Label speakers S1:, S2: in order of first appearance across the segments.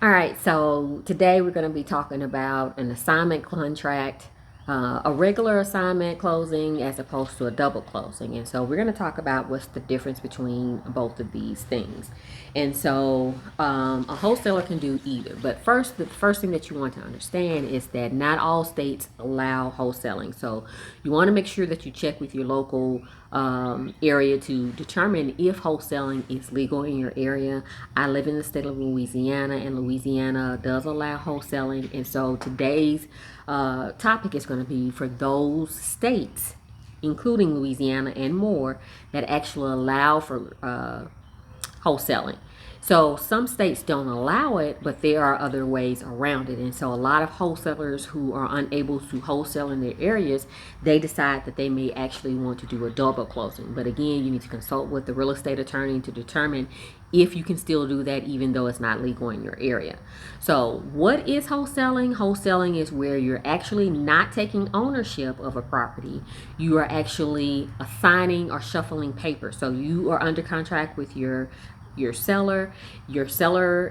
S1: All right, so today we're going to be talking about an assignment contract, a regular assignment closing as opposed to a double closing. And so we're going to talk about what's the difference between both of these things. And so a wholesaler can do either. But first, the first thing that you want to understand is that not all states allow wholesaling. So you want to make sure that you check with your local area to determine if wholesaling is legal in your area. I live in the state of Louisiana, and Louisiana does allow wholesaling. And so today's topic is going to be for those states, including Louisiana and more, that actually allow for wholesaling. So some states don't allow it, but there are other ways around it. And so a lot of wholesalers who are unable to wholesale in their areas, they decide that they may actually want to do a double closing. But again, you need to consult with the real estate attorney to determine if you can still do that even though it's not legal in your area. So what is wholesaling? Wholesaling is where you're actually not taking ownership of a property. You are actually assigning or shuffling paper. So you are under contract with your seller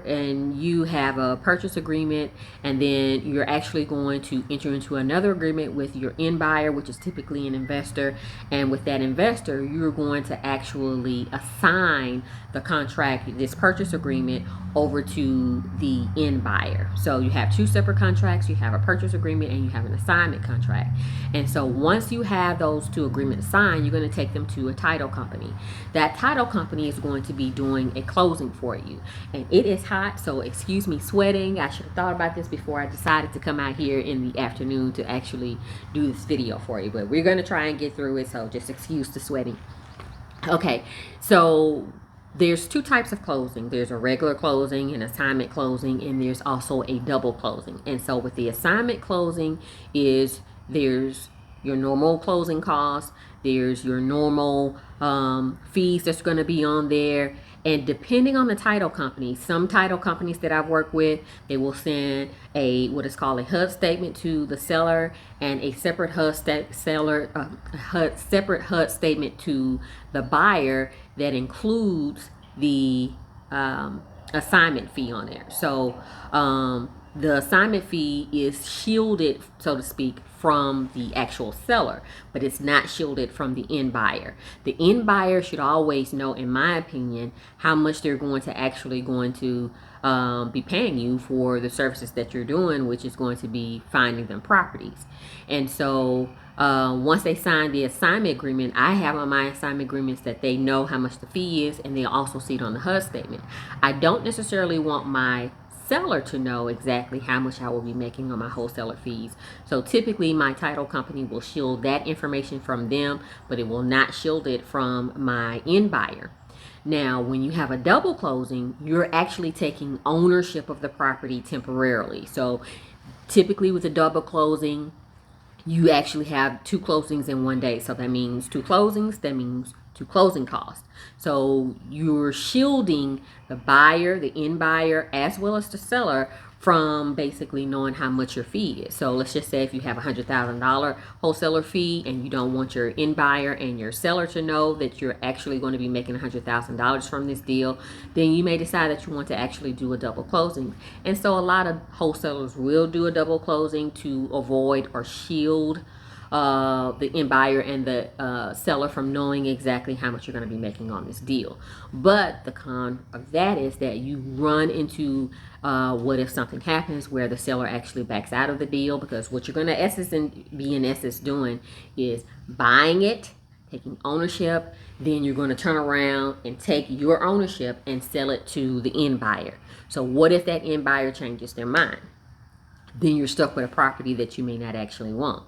S1: and you have a purchase agreement, and then you're actually going to enter into another agreement with your end buyer, which is typically an investor. And with that investor, you're going to actually assign the contract, this purchase agreement, over to the end buyer. So you have two separate contracts. You have a purchase agreement and you have an assignment contract. And so once you have those two agreements signed, you're going to take them to a title company. That title company is going to be doing a closing for you. And it is hot, so excuse me sweating. I should have thought about this before I decided to come out here in the afternoon to actually do this video for you. But we're going to try and get through it, so just excuse the sweating. Okay, so there's two types of closing. There's a regular closing, an assignment closing, and there's also a double closing. And so with the assignment closing there's your normal closing costs, there's your normal fees that's going to be on there. And depending on the title company, some title companies that I've worked with, they will send what is called a HUD statement to the seller, and a separate separate HUD statement to the buyer that includes the assignment fee on there. So the assignment fee is shielded, so to speak, from the actual seller, but it's not shielded from the end buyer. The end buyer should always know, in my opinion, how much they're going to be paying you for the services that you're doing, which is going to be finding them properties. And so once they sign the assignment agreement, I have on my assignment agreements that they know how much the fee is, and they also see it on the HUD statement. I don't necessarily want my seller to know exactly how much I will be making on my wholesaler fees. So typically my title company will shield that information from them, but it will not shield it from my end buyer. Now, when you have a double closing, you're actually taking ownership of the property temporarily. So typically with a double closing, you actually have two closings in one day. So that means two closings, that means two closing costs. So you're shielding the buyer, the end buyer, as well as the seller from basically knowing how much your fee is. So let's just say if you have a $100,000 wholesaler fee and you don't want your end buyer and your seller to know that you're actually going to be making $100,000 from this deal, then you may decide that you want to actually do a double closing. And so a lot of wholesalers will do a double closing to avoid or shield the end buyer and the seller from knowing exactly how much you're going to be making on this deal. But the con of that is that you run into what if something happens where the seller actually backs out of the deal, because what you're going to be in essence doing is buying it, taking ownership, then you're going to turn around and take your ownership and sell it to the end buyer. So what if that end buyer changes their mind? Then you're stuck with a property that you may not actually want.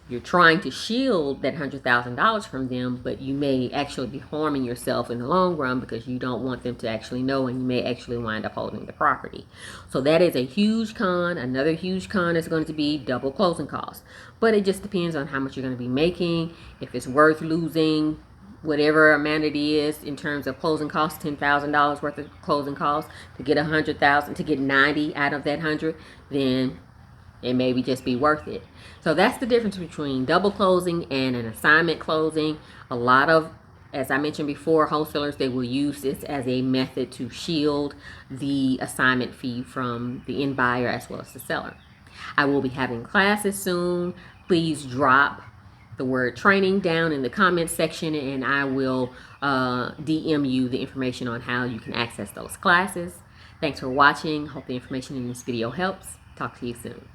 S1: You're trying to shield that $100,000 from them, but you may actually be harming yourself in the long run because you don't want them to actually know, and you may actually wind up holding the property. So that is a huge con. Another huge con is going to be double closing costs. But it just depends on how much you're going to be making, if it's worth losing whatever amount it is in terms of closing costs, $10,000 worth of closing costs to get 100,000, to get 90 out of that 100, then it maybe just be worth it. So that's the difference between double closing and an assignment closing. A lot of As I mentioned before, wholesalers, they will use this as a method to shield the assignment fee from the end buyer as well as the seller. I will be having classes soon. Please drop the word training down in the comments section, and I will DM you the information on how you can access those classes. Thanks for watching. Hope the information in this video helps. Talk to you soon.